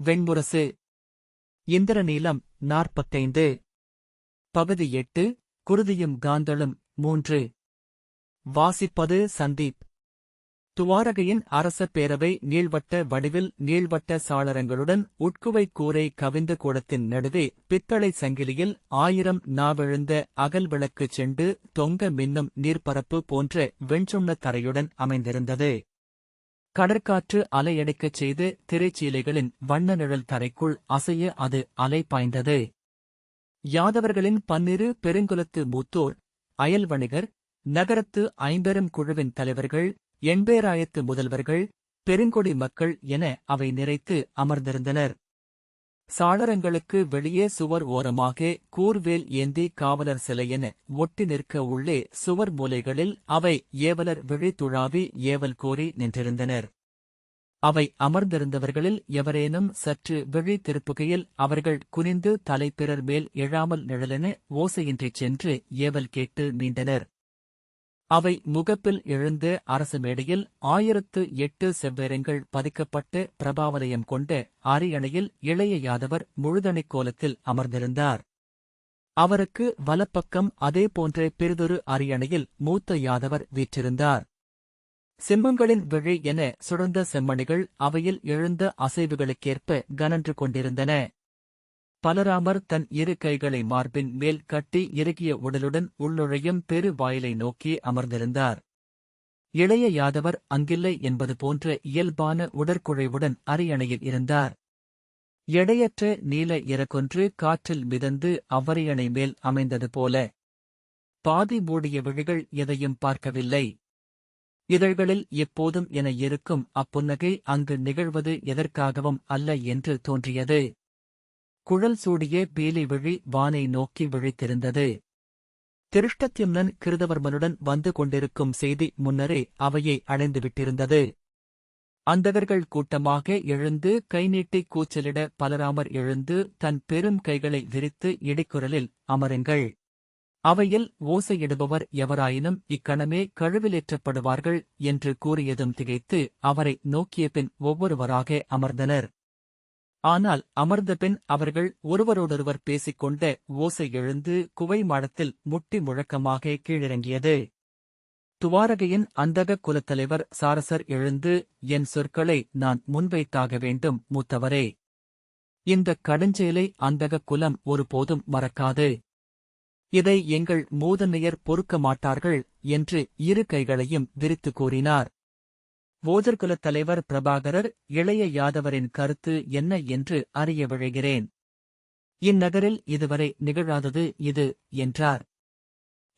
வெண்முரசு. இந்திரநீலம் 45. பகுதி 8. குருதியும் காந்தளும் 3. வாசிப்பது சந்தீப். துவாரகையின் அரச பேரவை நீள்வட்ட வடிவில் நீள்வட்ட சாளரங்களுடன் உட்குவை கூரை கவிந்த கூடத்தின் நடுவே பித்தளை சங்கிலியில் 1000 நாவெழுந்த அகல் விளக்கு செண்டு தொங்க மின்னும் நீர்ப்பரப்பு போன்ற வெண்சுண்ண தரையுடன் அமைந்திருந்தது. கடற்காற்று அலையடிக்கச் செய்து திரைச்சீலைகளின் வண்ண நிழல் தரைக்குள் அசைய அது அலை பாய்ந்தது. யாதவர்களின் பன்னிரு பெருங்குலத்து மூத்தோர், அயல் வணிகர், நகரத்து ஐம்பெரும் குழுவின் தலைவர்கள், எண்பேராயத்து முதல்வர்கள், பெருங்கொடி மக்கள் என அவை நிறைத்து அமர்ந்திருந்தனர். சாளரங்களுக்கு வெளியே சுவர் ஓரமாக கூர்வேல் ஏந்தி காவலர் சிலையென ஒட்டி நிற்க உள்ளே சுவர் மூலைகளில் அவை ஏவலர் விழி துழாவி ஏவல் கோரி நின்றிருந்தனர். அவை அமர்ந்திருந்தவர்களில் எவரேனும் சற்று விழி திருப்புகையில் அவர்கள் குனிந்து தலை பிறர் மேல் எழாமல் நிழலென ஓசையின்றிச் சென்று ஏவல் கேட்டு மீண்டனர். அவை முகப்பில் எழுந்த அரச மேடையில் 1008 செவ்வேரங்கள் பதிக்கப்பட்ட பிரபாவலயம் கொண்ட அரியணையில் இளைய யாதவர் முழுதணிக் கோலத்தில் அமர்ந்திருந்தார். அவருக்கு வலப்பக்கம் அதே போன்ற பெரிதொரு அரியணையில் மூத்த யாதவர் வீற்றிருந்தார். சிம்மங்களின் விழி என சுழந்த செம்மணிகள் அவையில் எழுந்த அசைவுகளுக்கேற்ப கனன்று கொண்டிருந்தன. பலராமர் தன் இரு கைகளை மார்பின் மேல் கட்டி இறுகிய உடலுடன் உள்நுழையும் பெரு வாயிலை நோக்கி அமர்ந்திருந்தார். இளைய யாதவர் அங்கில்லை என்பது போன்ற இயல்பான உடற்குழைவுடன் அரியணையில் இருந்தார். எடையற்ற நீல இறக்கொன்று காற்றில் மிதந்து அவ்வரியணை மேல் அமைந்தது போல. பாதி மூடிய விழிகள் எதையும் பார்க்கவில்லை. இதழ்களில் எப்போதும் என இருக்கும் அப்புன்னகை அங்கு நிகழ்வது எதற்காகவும் அல்ல என்று தோன்றியது. குழல் சூடிய பீலி விழி வானை நோக்கி விழித்திருந்தது. திருஷ்டத்யும்னன் கிருதவர்மனுடன் வந்து கொண்டிருக்கும் செய்தி முன்னரே அவையை அடைந்துவிட்டிருந்தது. அந்தகர்கள் கூட்டமாக எழுந்து கை நீட்டி கூச்சலிட பலராமர் எழுந்து தன் பெரும் கைகளை விரித்து இடிக்குரலில் அமருங்கள், அவையில் ஓசையிடுபவர் எவராயினும் இக்கணமே கழுவிலேற்றப்படுவார்கள் என்று கூறியதும் திகைத்து அவரை நோக்கிய பின் ஒவ்வொருவராக அமர்ந்தனர். ஆனால் அமர்ந்தபின் அவர்கள் ஒருவரோடொருவர் பேசிக்கொண்ட ஓசை எழுந்து குவை மாடத்தில் முட்டி முழக்கமாக கீழிறங்கியது. துவாரகையின் அந்தக குலத்தலைவர் சாரசர் எழுந்து, என் சொற்களை நான் முன்வைத்தாக வேண்டும் மூத்தவரே. இந்தக் கடுஞ்செயலை அந்தக குலம் ஒருபோதும் மறக்காது. இதை எங்கள் மூதன்னையர் பொறுக்க மாட்டார்கள் என்று இரு கைகளையும் விரித்து கூறினார். ஓஜர்குலத் தலைவர் பிரபாகரர் இளைய யாதவரின் கருத்து என்ன என்று அறிய விழைகிறேன். இந்நகரில் இதுவரை நிகழாதது இது என்றார்.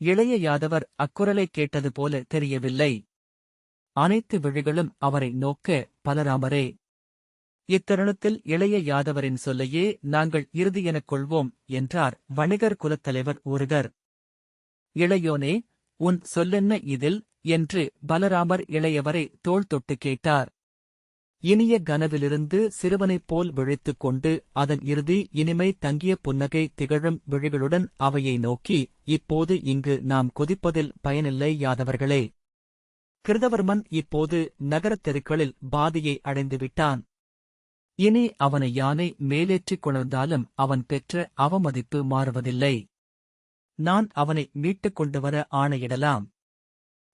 இளைய யாதவர் அக்குரலைக் கேட்டது போல தெரியவில்லை. அனைத்து விழிகளும் அவரை நோக்க, பலராமரே. இத்தருணத்தில் இளைய யாதவரின் சொல்லையே நாங்கள் இறுதியெனக் கொள்வோம் என்றார் வணிகர் குலத்தலைவர் ஒருகர். இளையோனே, உன் சொல்லென்ன இதில் என்று பலராமர் இளையவரை தோள் தொட்டு கேட்டார். இனிய கனவிலிருந்து சிறுவனைப் போல் விழித்துக் கொண்டு அதன் இறுதி இனிமை தங்கிய புன்னகை திகழும் விழிகளுடன் அவையை நோக்கி, இப்போது இங்கு நாம் கொதிப்பதில் பயனில்லை யாதவர்களே. கிருதவர்மன் இப்போது நகரத் தெருக்களில் பாதியை அடைந்துவிட்டான். இனி அவனை யானை மேலேற்றிக் கொணர்ந்தாலும் அவன் பெற்ற அவமதிப்பு மாறுவதில்லை. நான் அவனை மீட்டுக் கொண்டு வர ஆணையிடலாம்.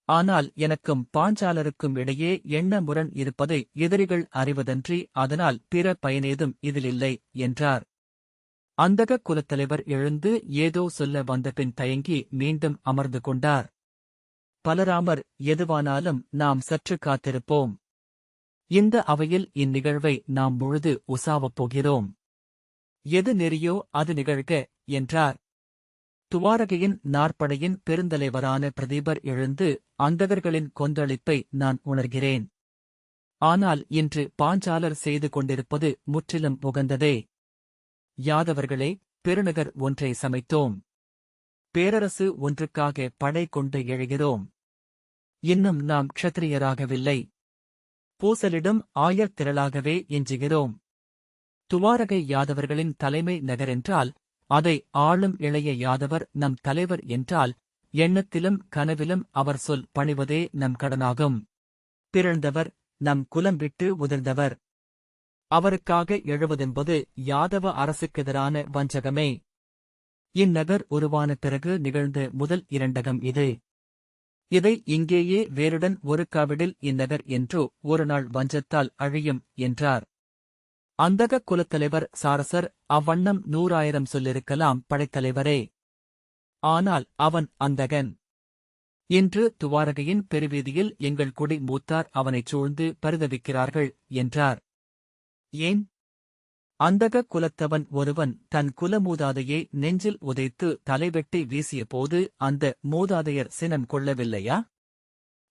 ஆனால் எனக்கும் பாஞ்சாலருக்கும் இடையே எண்ண முரண் இருப்பதை எதிரிகள் அறிவதன்றி அதனால் பிற பயனேதும் இதிலில்லை என்றார். அந்தகக் குலத்தலைவர் எழுந்து ஏதோ சொல்ல வந்தபின் தயங்கி மீண்டும் அமர்ந்து கொண்டார். பலராமர், எதுவானாலும் நாம் சற்று காத்திருப்போம். இந்த அவையில் இந்நிகழ்வை நாம் முழுது உசாவப் போகிறோம். எது நெறியோ அது நிகழ்க என்றார். துவாரகையின் நாற்படையின் பெருந்தலைவரான பிரதீபர் எழுந்து, அந்தகர்களின் கொந்தளிப்பை நான் உணர்கிறேன். ஆனால் இன்று பாஞ்சாலர் செய்து கொண்டிருப்பது முற்றிலும் உகந்ததே. யாதவர்களே, பெருநகர் ஒன்றை சமைத்தோம். பேரரசு ஒன்றுக்காக படை கொண்டு எழுகிறோம். இன்னும் நாம் க்ஷத்திரியராகவில்லை. பூசலிடும் ஆயர்திரளாகவே எஞ்சுகிறோம். துவாரகை யாதவர்களின் தலைமை நகரென்றால், அதை ஆளும் இளைய யாதவர் நம் தலைவர் என்றால், எண்ணத்திலும் கனவிலும் அவர் சொல் பணிவதே நம் கடனாகும். பிறழ்ந்தவர், நம் குலம் விட்டு உதிர்ந்தவர். அவருக்காக எழுவதென்பது யாதவ அரசுக்கெதிரான வஞ்சகமே. இந்நகர் உருவான பிறகு நிகழ்ந்த முதல் இரண்டகம் இது. இதை இங்கேயே வேருடன் ஒருக்காவிடில் இந்நகர் என்றோ ஒருநாள் வஞ்சத்தால் அழியும் என்றார். அந்தகக் குலத்தலைவர் சாரசர் அவ்வண்ணம் 100,000 சொல்லிருக்கலாம் படைத்தலைவரே. ஆனால் அவன் அந்தகன். இன்று துவாரகையின் பெருவீதியில் எங்கள் குடி மூத்தார் அவனைச் சூழ்ந்து பரிதவிக்கிறார்கள் என்றார். ஏன்? அந்தகக் குலத்தவன் ஒருவன் தன் குல மூதாதையை நெஞ்சில் உதைத்து தலைவெட்டி வீசியபோது அந்த மூதாதையர் சினம் கொள்ளவில்லையா?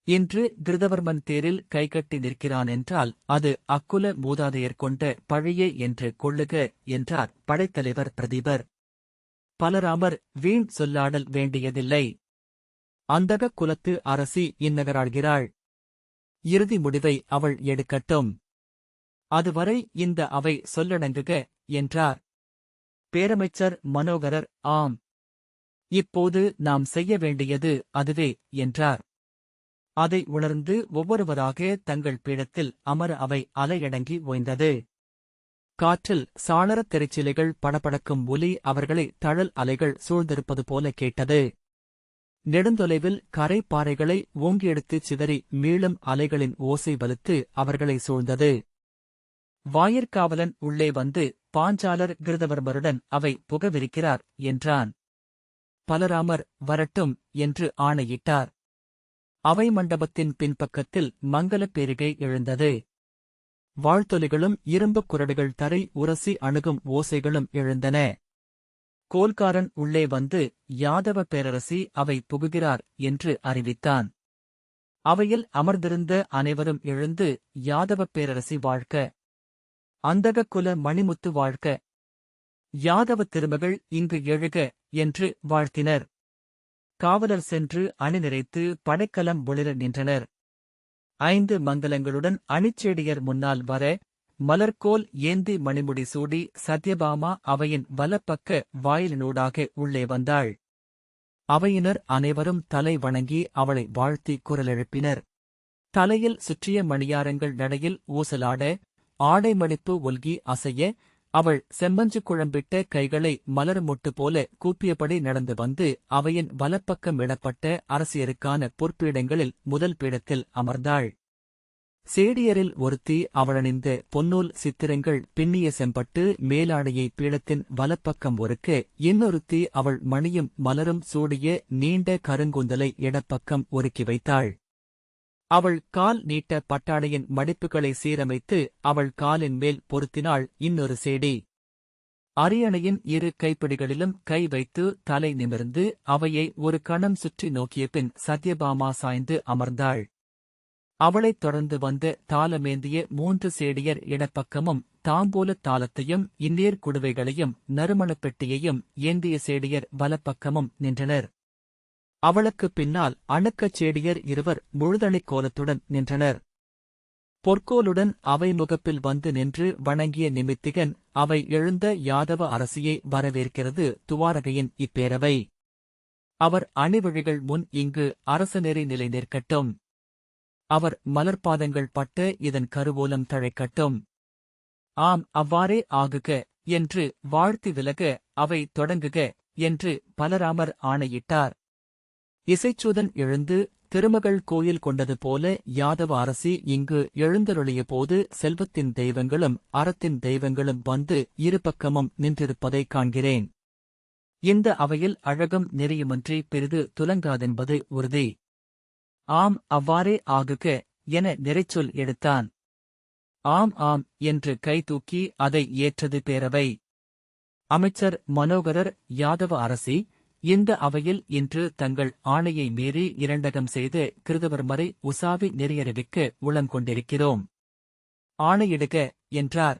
இன்று கிருதவர்மன் தேரில் கைகட்டி நிற்கிறானென்றால் அது அக்குல மூதாதையர் கொண்ட பழியே என்று கொள்ளுக என்றார் படைத்தலைவர் பிரதீபர். பலராமர் வீண் சொல்லாடல் வேண்டியதில்லை. அந்தகக் குலத்து அரசி இந்நகராள்கிறாள். இறுதி முடிவை அவள் எடுக்கட்டும். அதுவரை இந்த அவை சொல்லடங்குக என்றார். பேரமைச்சர் மனோகரர் ஆம், இப்போது நாம் செய்ய வேண்டியது அதுவே என்றார். அதை உணர்ந்து ஒவ்வொருவராக தங்கள் பீடத்தில் அமர அவை அலையடங்கி ஓய்ந்தது. காற்றில் சாளரத் திரைச்சிலைகள் படபடக்கும் ஒலி அவர்களை தழல் அலைகள் சூழ்ந்திருப்பது போல கேட்டது. நெடுந்தொலைவில் கரை பாறைகளை ஓங்கியெடுத்துச் சிதறி மீளும் அலைகளின் ஓசை வலுத்து அவர்களை சூழ்ந்தது. வாயிற்காவலன் உள்ளே வந்து பாஞ்சாலர் கிருதவர்மருடன் அவை புகவிருக்கிறார் என்றான். பலராமர் வரட்டும் என்று ஆணையிட்டார். அவை மண்டபத்தின் பின்பக்கத்தில் மங்கலப் பேரிகை எழுந்தது. வாழ்த்தொலிகளும் இரும்புக் குரடுகள் தரை உரசி அணுகும் ஓசைகளும் எழுந்தன. கோல்காரன் உள்ளே வந்து யாதவ பேரரசி அவை புகுகிறார் என்று அறிவித்தான். அவையில் அமர்ந்திருந்த அனைவரும் எழுந்து யாதவப் பேரரசி வாழ்க, அந்தகக் குல மணிமுத்து வாழ்க, யாதவ திருமகள் இங்கு எழுக என்று வாழ்த்தினர். காவலர் சென்று அணி நிறைத்து படைக்கலம் ஒளிர நின்றனர். 5 மங்கலங்களுடன் அணிச்சேடியர் முன்னால் வர, மலர்கோல் ஏந்தி மணிமுடி சூடி சத்யபாமா அவையின் வலப்பக்க வாயிலினூடாக உள்ளே வந்தாள். அவையினர் அனைவரும் தலை வணங்கி அவளை வாழ்த்தி குரலெழுப்பினர். தலையில் சுற்றிய மணியாரங்கள் நடையில் ஊசலாட, ஆடைமணிப்பு ஒல்கி அசைய, அவள் செம்மஞ்சு குழம்பிட்ட கைகளை மலர் மொட்டு போல கூப்பியபடி நடந்து வந்து அவையின் வலப்பக்கம் இடப்பட்ட அரசியருக்கான பொற்பீடங்களில் முதல் பீடத்தில் அமர்ந்தாள். சேடியரில் ஒருத்தி அவளணிந்த பொன்னூல் சித்திரங்கள் பின்னிய செம்பட்டு மேலாடையை பீடத்தின் வலப்பக்கம் ஒருக்க, இன்னொருத்தி அவள் மணியும் மலரும் சூடிய நீண்ட கருங்குந்தலை இடப்பக்கம் ஒருக்கி வைத்தாள். அவள் கால் நீட்ட பட்டாடையின் மடிப்புகளை சீரமைத்து அவள் காலின் மேல் பொருத்தினாள் இன்னொரு சேடி. அரியணையின் 2 கைப்பிடிகளிலும் கை வைத்து தலை நிமிர்ந்து அவையை ஒரு கணம் சுற்றி நோக்கிய பின் சத்யபாமா சாய்ந்து அமர்ந்தாள். அவளைத் தொடர்ந்து வந்த தாளமேந்திய 3 சேடியர் இடப்பக்கமும் தாம்பூலத் தாளத்தையும் இன்னேர் குடுவைகளையும் நறுமணப் பெட்டியையும் ஏந்திய சேடியர் வலப்பக்கமும் நின்றனர். அவளுக்குப் பின்னால் அணுக்கச் சேடியர் 2 முழுதணிக் கோலத்துடன் நின்றனர். பொற்கோலுடன் அவை முகப்பில் வந்து நின்று வணங்கிய நிமித்திகன் அவை எழுந்த யாதவ அரசியை வரவேற்கிறது துவாரகையின் இப்பேரவை. அவர் அணிவழிகள் முன் இங்கு அரசநெறி நிலை நிற்கட்டும். அவர் மலர்பாதங்கள் பட்ட இதன் கருவூலம் தழைக்கட்டும். ஆம், அவ்வாறே ஆகுக என்று வாழ்த்தி விலக அவை தொடங்குக என்று பலராமர் ஆணையிட்டார். இசைச்சூதன் எழுந்து திருமகள் கோயில் கொண்டது போல யாதவ அரசி இங்கு எழுந்தருளிய போது செல்வத்தின் தெய்வங்களும் அறத்தின் தெய்வங்களும் வந்து இருபக்கமும் நின்றிருப்பதைக் காண்கிறேன். இந்த அவையில் அழகும் நெறியுமின்றி பெரிது துலங்காதென்பது உறுதி. ஆம், அவ்வாறே ஆகுக என நிறைச்சொல் எடுத்தான். ஆம் ஆம் என்று கை தூக்கி அதை ஏற்றது பேரவை. அமைச்சர் மனோகரர் யாதவ அரசி, இந்த அவையில் இன்று தங்கள் ஆணையை மீறி இரண்டகம் செய்து கிருதவர்மரை உசாவி நெறியறிவிக்க உளங்கொண்டிருக்கிறோம். ஆணையிடுக என்றார்.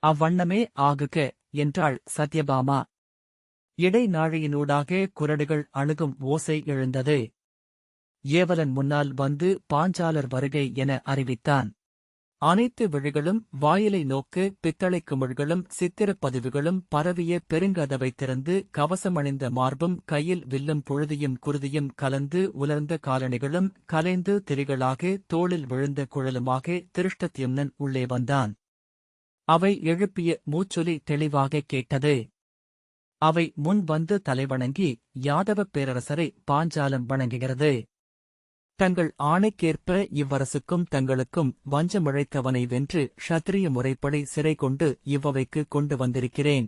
அவ்வண்ணமே ஆகுக என்றாள் சத்யபாமா. இடைநாழியினூடாக குரடுகள் அணுகும் ஓசை எழுந்தது. ஏவலன் முன்னால் வந்து பாஞ்சாலர் வருகை என அறிவித்தான். அனைத்து விழிகளும் வாயிலை நோக்கு பித்தளைக் குமிழ்களும் சித்திரப் பதிவுகளும் பரவிய பெருங்கதவை திறந்து கவசமணிந்த மார்பும் கையில் வில்லும் புழுதியும் குருதியும் கலந்து உலர்ந்த காலணிகளும் கலைந்து திரிகளாக தோளில் விழுந்த குழலுமாக திருஷ்டத்யும்னன் உள்ளே வந்தான். அவை எழுப்பிய மூச்சொலி தெளிவாக கேட்டது. அவை முன் வந்து தலைவணங்கி யாதவப் பேரரசரை பாஞ்சாலம் வணங்குகிறது. தங்கள் ஆணைக்கேற்ப இவ்வரசுக்கும் தங்களுக்கும் வஞ்சமிழைத்தவனை வென்று க்ஷத்திரிய முறைப்படி சிறை கொண்டு இவ்வவைக்கு கொண்டு வந்திருக்கிறேன்.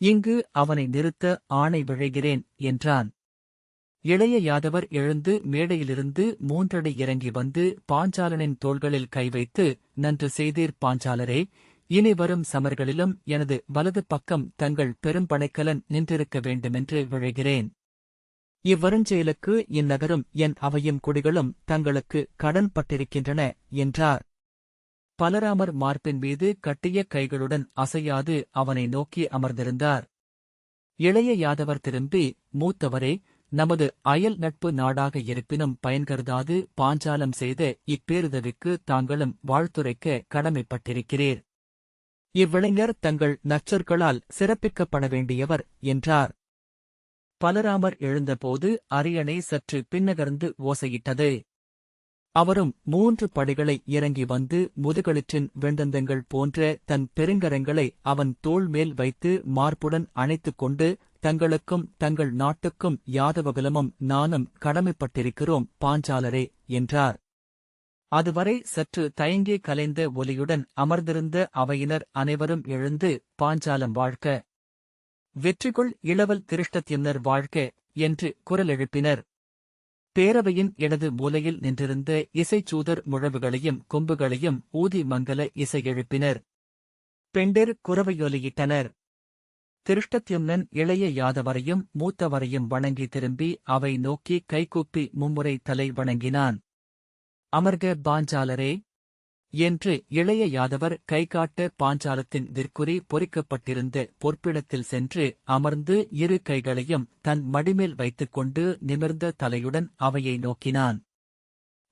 இங்கு அவனை நிறுத்த ஆணை விழைகிறேன் என்றான். இளைய யாதவர் எழுந்து மேடையிலிருந்து 3 அடி இறங்கி வந்து பாஞ்சாலனின் தோள்களில் கை வைத்து, நன்று செய்தீர் பாஞ்சாலரே, இனி வரும் சமர்களிலும் எனது வலது பக்கம் தங்கள் பெரும்படைக்கலன் நின்றிருக்க வேண்டுமென்று விழைகிறேன். இவ்வருஞ்செயலுக்கு இந்நகரும் என் அவையும் குடிகளும் தங்களுக்கு கடன் பட்டிருக்கின்றன என்றார். பலராமர் மார்பின் மீது கட்டிய கைகளுடன் அசையாது அவனை நோக்கி அமர்ந்திருந்தார். இளைய யாதவர் திரும்பி, மூத்தவரே, நமது அயல் நட்பு நாடாக இருப்பினும் பயன்கருதாது பாஞ்சாலம் செய்த இப்பேருதவிக்கு தாங்களும் வாழ்த்துரைக்க கடமைப்பட்டிருக்கிறீர். இவ்விளைஞர் தங்கள் நற்சொற்களால் சிறப்பிக்கப்பட வேண்டியவர் என்றார். பலராமர் எழுந்தபோது அரியணை சற்று பின்னகர்ந்து ஓசையிட்டது. அவரும் 3 படிகளை இறங்கி வந்து முதுகளிற்றின் வெண்தந்தங்கள் போன்ற தன் பெருங்கரங்களை அவன் தோள் மேல் வைத்து மார்புடன் அணைத்துக் கொண்டு, தங்களுக்கும் தங்கள் நாட்டுக்கும் யாதவகுலமும் நானும் கடமைப்பட்டிருக்கிறோம் பாஞ்சாலரே என்றார். அதுவரை சற்று தயங்கி கலைந்த ஒலியுடன் அமர்ந்திருந்த அவையினர் அனைவரும் எழுந்து, பாஞ்சாலம் வாழ்க, வெற்றிகொள் இளவல் திருஷ்டத்யும்னர் வாழ்க என்று குரல் எழுப்பினர். பேரவையின் இடது மூலையில் நின்றிருந்த இசைச்சூதர் முழவுகளையும் கொம்புகளையும் ஊதி மங்கல இசை எழுப்பினர். பெண்டர் குரவையொலியிட்டனர். திருஷ்டத்யும்னன் இளைய யாதவரையும் மூத்தவரையும் வணங்கி திரும்பி அவை நோக்கி கைகூப்பி மும்முறை தலை வணங்கினான். அமர்க பாஞ்சாலரே என்று இளைய யாதவர் கைகாட்ட பாஞ்சாலத்தின் விற்குறி பொறிக்கப்பட்டிருந்த பொற்பிடத்தில் சென்று அமர்ந்து 2 கைகளையும் தன் மடிமேல் வைத்துக்கொண்டு நிமிர்ந்த தலையுடன் அவையை நோக்கினான்.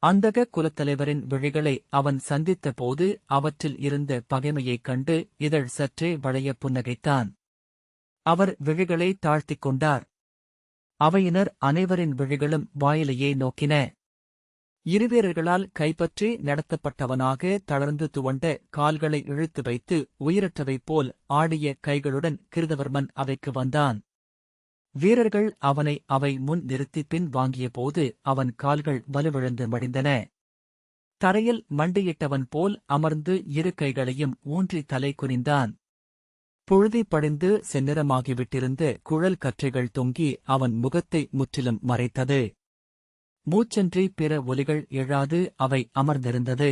அந்தக குலத்தலைவரின் விழிகளை அவன் சந்தித்தபோது அவற்றில் இருந்த பகைமையைக் கண்டு இதழ் சற்றே வளைய புன்னகைத்தான். அவர் விழிகளை தாழ்த்திக் கொண்டார். அவையினர் அனைவரின் விழிகளும் வாயிலையே நோக்கின. இருவேரர்களால் கைப்பற்றி நடத்தப்பட்டவனாக தளர்ந்து துவண்ட கால்களை இழுத்து வைத்து உயிரற்றவை போல் ஆடிய கைகளுடன் கிருதவர்மன் அவைக்கு வந்தான். வீரர்கள் அவனை அவை முன் நிறுத்தி பின் வாங்கியபோது அவன் கால்கள் வலுவிழந்து மடிந்தன. தரையில் மண்டியிட்டவன் போல் அமர்ந்து 2 கைகளையும் ஊன்றி தலை குனிந்தான். புழுதி படிந்து செந்நிறமாகிவிட்டிருந்த குழல் கற்றைகள் தொங்கி அவன் முகத்தை முற்றிலும் மறைத்தது. மூச்சன்றி பிற ஒலிகள் எழாது அவை அமர்ந்திருந்தது.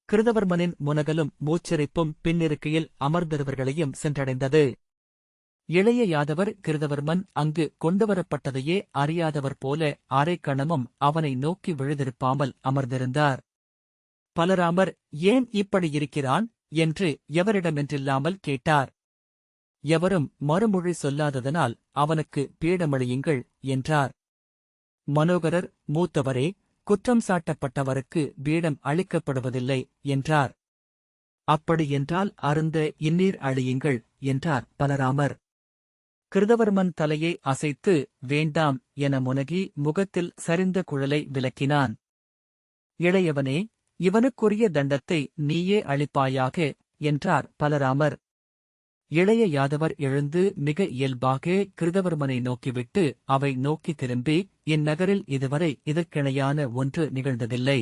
கிருதவர்மனின் முனகலும் மூச்சிறைப்பும் பின்னிருக்கையில் அமர்ந்திருவர்களையும் சென்றடைந்தது. இளைய யாதவர் கிருதவர்மன் அங்கு கொண்டுவரப்பட்டதையே அறியாதவர் போல அரைக்கணமும் அவனை நோக்கி விழுதிருப்பாமல் அமர்ந்திருந்தார். பலராமர் ஏன் இப்படி இருக்கிறான் என்று எவரிடமென்றில்லாமல் கேட்டார். எவரும் மறுமொழி சொல்லாததனால் அவனுக்கு பீடமளியுங்கள் என்றார். மனோகரர், மூத்தவரே, குற்றம் சாட்டப்பட்டவருக்கு பீடம் அளிக்கப்படுவதில்லை என்றார். அப்படியென்றால் அருந்த இந்நீர் அழியுங்கள் என்றார் பலராமர். கிருதவர்மன் தலையை அசைத்து வேண்டாம் என முனகி முகத்தில் சரிந்த குழலை விலக்கினான். இளையவனே, இவனுக்குரிய தண்டத்தை நீயே அளிப்பாயாக என்றார் பலராமர். இளைய யாதவர் எழுந்து மிக இயல்பாக கிருதவர்மனை நோக்கிவிட்டு அவை நோக்கி திரும்பி, இந்நகரில் இதுவரை இதற்கிணையான ஒன்று நிகழ்ந்ததில்லை.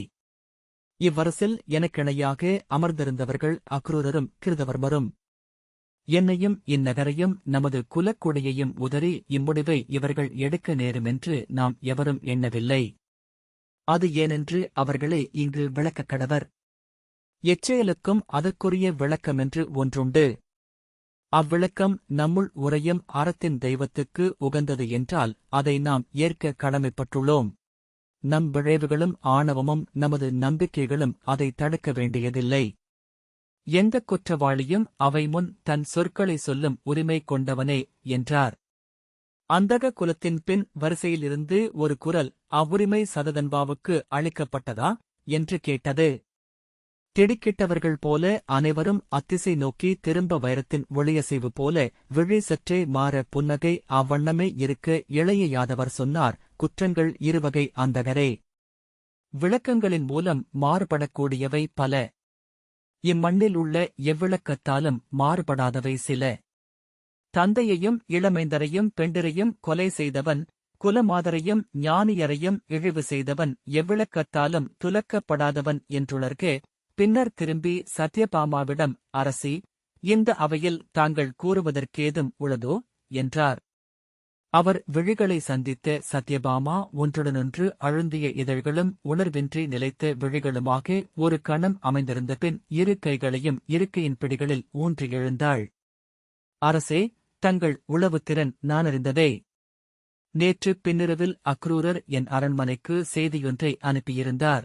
இவ்வரசில் எனக்கிணையாக அமர்ந்திருந்தவர்கள் அக்ரூரரும் கிருதவர்மரும். என்னையும் இந்நகரையும் நமது குலக்குடியையும் உதறி இம்முடிவை இவர்கள் எடுக்க நேருமென்று நாம் எவரும் எண்ணவில்லை. அது ஏனென்று அவர்களே இங்கு விளக்கக் கடவர். எச்செயலுக்கும் அதற்குரிய விளக்கமென்று ஒன்றுண்டு. அவ்விளக்கம் நம்முள் உறையும் அறத்தின் தெய்வத்துக்கு உகந்தது என்றால் அதை நாம் ஏற்க கடமைப்பட்டுள்ளோம். நம் விழைவுகளும் ஆணவமும் நமது நம்பிக்கைகளும் அதை தடுக்க வேண்டியதில்லை. எந்தக் குற்றவாளியும் அவை முன் தன் சொற்களை சொல்லும் உரிமை கொண்டவனே என்றார். அந்தக குலத்தின் பின் வரிசையிலிருந்து ஒரு குரல் அவ்வுரிமை சததன்பாவுக்கு அளிக்கப்பட்டதா என்று கேட்டது. திடுக்கிட்டவர்கள் போல அனைவரும் அத்திசை நோக்கி திரும்ப வைரத்தின் ஒளியசைவு போல விழி சற்றே மாற புன்னகை அவ்வண்ணமே இருக்க இளைய யாதவர் சொன்னார், குற்றங்கள் 2 வகை அந்தகரே. விளக்கங்களின் மூலம் மாறுபடக்கூடியவை பல. இம்மண்ணில் உள்ள எவ்விளக்கத்தாலும் மாறுபடாதவை சில. தந்தையையும் இளமைந்தரையும் பெண்டிரையும் கொலை செய்தவன், குலமாதரையும் ஞானியரையும் இழிவு செய்தவன் எவ்விளக்கத்தாலும் துலக்கப்படாதவன் என்றுளர்க. பின்னர் திரும்பி சத்யபாமாவிடம், அரசி, இந்த அவையில் தாங்கள் கூறுவதற்கேதும் உளதோ என்றார். அவர் விழிகளை சந்தித்த சத்யபாமா ஒன்றுடனொன்று அழுந்திய இதழ்களும் உணர்வின்றி நிலைத்த விழிகளுமாக ஒரு கணம் அமைந்திருந்த பின் இரு கைகளையும் இருக்கையின் பிடிகளில் ஊன்றி எழுந்தாள். அரசே, தங்கள் உளவுத்திறன் நானறிந்ததே. நேற்று பின்னிரவில் அக்ரூரர் என் அரண்மனைக்கு செய்தியொன்றை அனுப்பியிருந்தார்.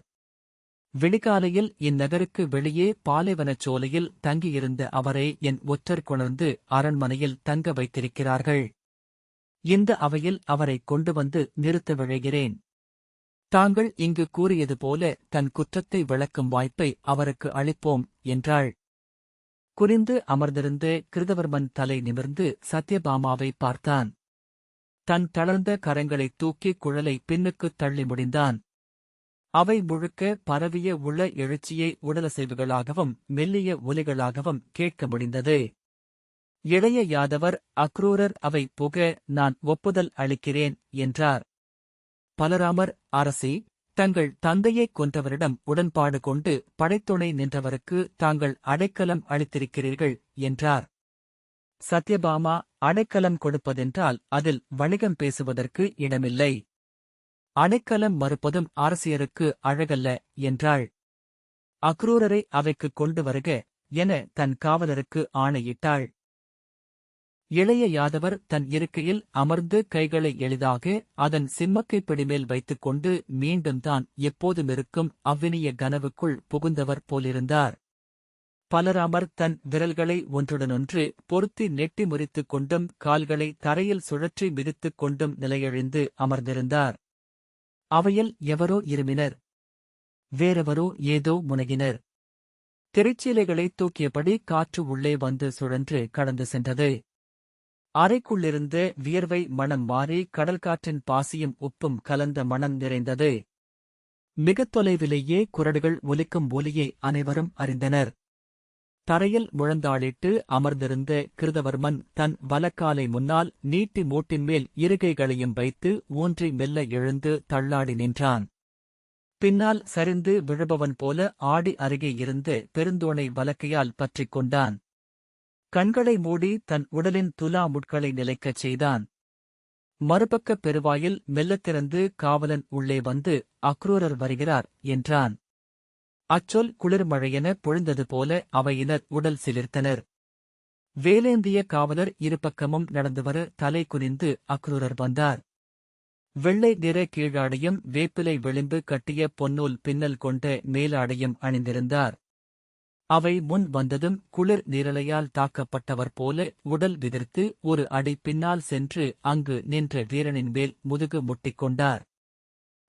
விடிகாலையில் இந்நகருக்கு வெளியே பாலைவனச் சோலையில் தங்கியிருந்த அவரை என் ஒற்றர் கொணர்ந்து அரண்மனையில் தங்க வைத்திருக்கிறார்கள். இந்த அவையில் அவரை கொண்டு வந்து நிறுத்த விழைகிறேன். தாங்கள் இங்கு கூறியது போல தன் குற்றத்தை விளக்கும் வாய்ப்பை அவருக்கு அளிப்போம் என்றாள். குறிந்து அமர்ந்திருந்த கிருதவர்மன் தலை நிமிர்ந்து சத்யபாமாவை பார்த்தான். தன் தளர்ந்த கரங்களைத் தூக்கி குழலை பின்னுக்குத் தள்ளி முடிந்தான். அவை முழுக்க பரவிய உள எழுச்சியை உடலசைவுகளாகவும் மெல்லிய ஒலிகளாகவும் கேட்க முடிந்தது. இளைய யாதவர் அக்ரூரர் அவை புக நான் ஒப்புதல் அளிக்கிறேன் என்றார். பலராமர், அரசி, தங்கள் தந்தையைக் கொன்றவரிடம் உடன்பாடு கொண்டு படைத்துணை நின்றவருக்கு தாங்கள் அடைக்கலம் அளித்திருக்கிறீர்கள் என்றார். சத்யபாமா, அடைக்கலம் கொடுப்பதென்றால் அதில் வணிகம் பேசுவதற்கு இடமில்லை. அடைக்கலம் மறுப்பதும் அரசியருக்கு அழகல்ல என்றாள். அக்ரூரரை அவைக்குக் கொண்டு வருக என தன் காவலருக்கு ஆணையிட்டாள். இளைய யாதவர் தன் இருக்கையில் அமர்ந்து கைகளை எளிதாக அதன் சிம்மக்கைப் பிடிமேல் வைத்துக் கொண்டு மீண்டும் தான் எப்போதுமிருக்கும் அவ்வினிய கனவுக்குள் புகுந்தவர் போலிருந்தார். பலராமர் தன் விரல்களை ஒன்றுடனொன்று பொருத்தி நெட்டி முறித்துக் கொண்டும் கால்களை தரையில் சுழற்றி மிதித்துக் கொண்டும் நிலையழிந்து அமர்ந்திருந்தார். அவையில் எவரோ இருமினர். வேறெவரோ ஏதோ முனகினர். திரைச்சீலைகளைத் தூக்கியபடி காற்று உள்ளே வந்து சுழன்று கடந்து சென்றது. அறைக்குள்ளிருந்த வியர்வை மணம் மாறி கடல்காற்றின் பாசியும் உப்பும் கலந்த மணம் நிறைந்தது. மிகத் தொலைவிலேயே குரடுகள் ஒலிக்கும் ஒலியை அனைவரும் அறிந்தனர். தரையில் முழந்தாளிட்டு அமர்ந்திருந்த கிருதவர்மன் தன் வலக்காலை முன்னால் நீட்டி மூட்டின்மேல் இருகைகளையும் வைத்து ஊன்றி மெல்ல எழுந்து தள்ளாடி நின்றான். பின்னால் சரிந்து விழுபவன் போல ஆடி அருகே இருந்து பெருந்தோணை வலக்கையால் பற்றிக் கொண்டான். கண்களை மூடி தன் உடலின் துலா முட்களை நிலைக்கச் செய்தான். மறுபக்கப் பெருவாயில் மெல்லத் திறந்து காவலன் உள்ளே வந்து, அக்ரூரர் வருகிறார் என்றான். அச்சொல் குளிர்மழையென பொழிந்தது போல அவையினர் உடல் சிலிர்த்தனர். வேலேந்திய காவலர் இருபக்கமும் நடந்துவர தலை குனிந்து அக்ரூரர் வந்தார். வெள்ளை நிற கீழாடையும் வேப்பிலை விளிம்பு கட்டிய பொன்னூல் பின்னல் கொண்ட மேலாடையும் அணிந்திருந்தார். அவை முன் வந்ததும் குளிர் நீரலையால் தாக்கப்பட்டவர் போல உடல் விதிர்த்து ஒரு அடி பின்னால் சென்று அங்கு நின்ற வீரனின் மேல் முதுகு முட்டிக்கொண்டார்.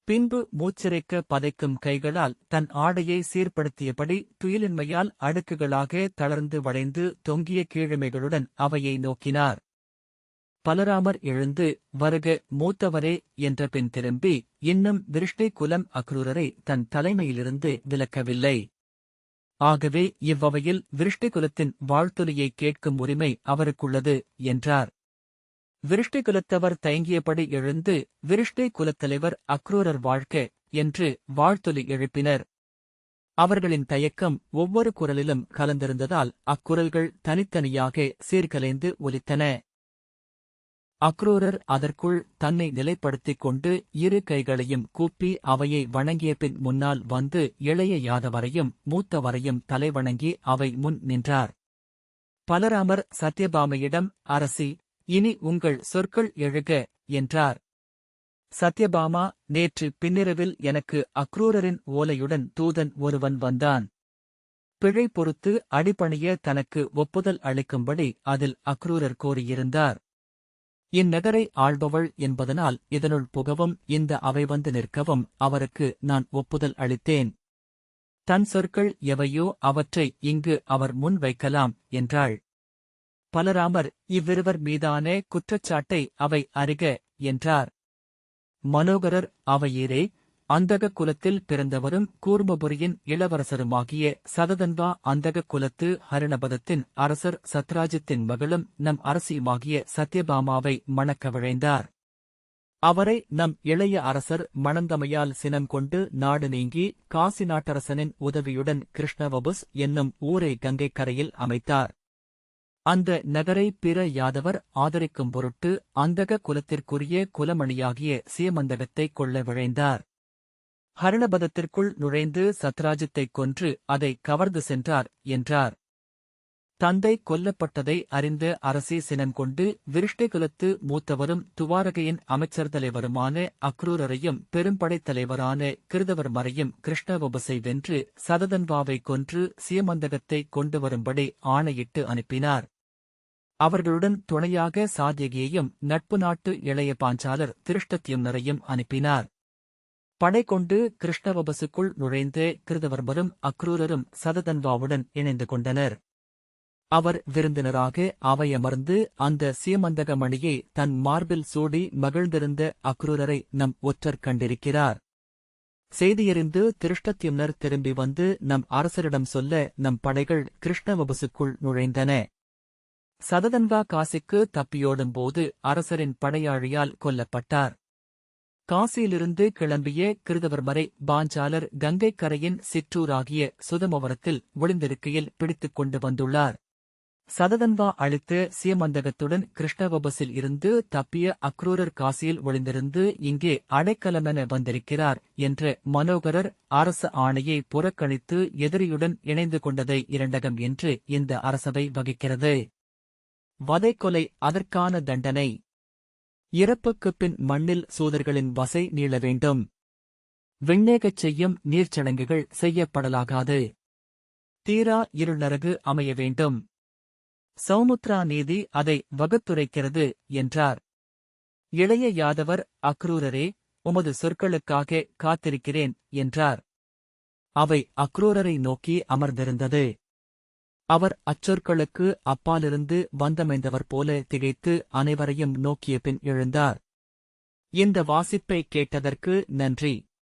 பின்பு மூச்சிறைக்க பதைக்கும் கைகளால் தன் ஆடையை சீர்படுத்தியபடி துயிலின்மையால் அடுக்குகளாக தளர்ந்து வளைந்து தொங்கிய கீழமைகளுடன் அவையை நோக்கினார். பலராமர் எழுந்து, வருக மூத்தவரே என்ற பின் திரும்பி, இன்னும் விருஷ்டை குலம் அக்ரூரரை தன் தலைமையிலிருந்து விலக்கவில்லை. ஆகவே இவ்வவையில் விருஷ்டி குலத்தின் வாழ்த்தொலியைக் கேட்கும் உரிமை அவருக்குள்ளது என்றார். விருஷ்டி குலத்தவர் தயங்கியபடி எழுந்து, விருஷ்டி குலத்தலைவர் அக்ரூரர் வாழ்க என்று வாழ்த்தொலி எழுப்பினர். அவர்களின் தயக்கம் ஒவ்வொரு குரலிலும் கலந்திருந்ததால் அக்குரல்கள் தனித்தனியாக சீர்கலைந்து ஒலித்தன. அக்ரூரர் அதற்குள் தன்னை நிலைப்படுத்திக் கொண்டு இரு கைகளையும் கூப்பி அவையை வணங்கிய பின் முன்னால் வந்து இளைய யாதவரையும் மூத்தவரையும் தலைவணங்கி அவை முன் நின்றார். பலராமர் சத்யபாமையிடம், அரசி, இனி உங்கள் சொற்கள் எழுக என்றார். சத்யபாமா, நேற்று பின்னிரவில் எனக்கு அக்ரூரரின் ஓலையுடன் தூதன் ஒருவன் வந்தான். பிழை பொறுத்து அடிபணிய தனக்கு ஒப்புதல் அளிக்கும்படி அதில் அக்ரூரர் கோரியிருந்தார். இந்நகரை ஆள்பவள் என்பதனால் இதனுள் புகவும் இந்த அவை வந்து நிற்கவும் அவருக்கு நான் ஒப்புதல் அளித்தேன். தன் சொற்கள் எவையோ அவற்றை இங்கு அவர் முன் வைக்கலாம் என்றாள். பலராமர், இவ்விருவர் மீதான குற்றச்சாட்டை அவை அறிக என்றார். மனோகரர், அவையீரே, அந்தக குலத்தில் பிறந்தவரும் கூர்மபுரியின் இளவரசருமாகிய சததன்வா அந்தக குலத்து ஹரிணபதத்தின் அரசர் சத்ராஜித்தின் மகளும் நம் அரசியுமாகிய சத்யபாமாவை மணக்க விழைந்தார். அவரை நம் இளைய அரசர் மணந்தமையால் சினம் கொண்டு நாடு நீங்கி காசி நாட்டரசனின் உதவியுடன் கிருஷ்ணவபுஸ் என்னும் ஊரை கங்கைக் கரையில் அமைத்தார். அந்த நகரை பிற யாதவர் ஆதரிக்கும் பொருட்டு அந்தக குலத்திற்குரிய குலமணியாகிய சீமந்தகத்தைக் கொள்ள விழைந்தார். ஹரிணபதத்திற்குள் நுழைந்து சத்ராஜித்தைக் கொன்று அதை கவர்ந்து சென்றார் என்றார். தந்தை கொல்லப்பட்டதை அறிந்த அரசி சினம் கொண்டு விருஷ்டிகுலத்து மூத்தவரும் துவாரகையின் அமைச்சர் தலைவருமான அக்ரூரரையும் பெரும்படைத் தலைவரான கிருதவர்மரையும் கிருஷ்ணவபுசை வென்று சததன்வாவைக் கொன்று சீமந்தகத்தை கொண்டு வரும்படி ஆணையிட்டு அனுப்பினார். அவர்களுடன் துணையாக சாத்யகியையும் நட்பு நாட்டு இளைய பாஞ்சாலர் திருஷ்டத்யும்னரையும் அனுப்பினார். படை கொண்டு கிருஷ்ணவபசுக்குள் நுழைந்த கிருதவர்மரும் அக்ரூரரும் சததன்வாவுடன் இணைந்து கொண்டனர். அவர் விருந்தினராக அவையமர்ந்து அந்த சீமந்தகமணியை தன் மார்பில் சூடி மகிழ்ந்திருந்த அக்ரூரரை நம் ஒற்றர் கண்டிருக்கிறார். செய்தியறிந்து திருஷ்டத்யும்னர் திரும்பி வந்து நம் அரசரிடம் சொல்ல நம் படைகள் கிருஷ்ணவபசுக்குள் நுழைந்தன. சததன்வா காசிக்கு தப்பியோடும்போது அரசரின் படையாழியால் கொல்லப்பட்டார். காசியிலிருந்து கிளம்பிய கிருதவர்மரை பாஞ்சாலர் கங்கைக் கரையின் சிற்றூராகிய சுதமவரத்தில் ஒளிந்திருக்கையில் பிடித்துக் கொண்டு வந்துள்ளார். சததன்வா அளித்த சீமந்தகத்துடன் கிருஷ்ணவபசில் இருந்து தப்பிய அக்ரூரர் காசியில் ஒளிந்திருந்து இங்கே அடைக்கலமென வந்திருக்கிறார் என்ற மனோகரர் அரச ஆணையை புறக்கணித்து எதிரியுடன் இணைந்து கொண்டதை இரண்டகம் என்று இந்த அரசவை வகிக்கிறது. வதைக்கொலை அதற்கான தண்டனை. இறப்புக்குப் பின் மண்ணில் சூதர்களின் வசை நீள வேண்டும். விண்ணேகச் செய்யும் நீர்ச்சடங்குகள் செய்யப்படலாகாது. தீரா இருநரகு அமைய வேண்டும். சௌமுத்ரா நீதி அதை வகுத்துரைக்கிறது என்றார். இளைய யாதவர் அக்ரூரரே, உமது சொற்களுக்காக காத்திருக்கிறேன் என்றார். அவை அக்ரூரரை நோக்கி அமர்ந்திருந்தது. அவர் அச்சொற்களுக்கு அப்பாலிருந்து வந்தமைந்தவர் போல திகைத்து அனைவரையும் நோக்கிய பின் எழுந்தார். இந்த வாசிப்பை கேட்டதற்கு நன்றி.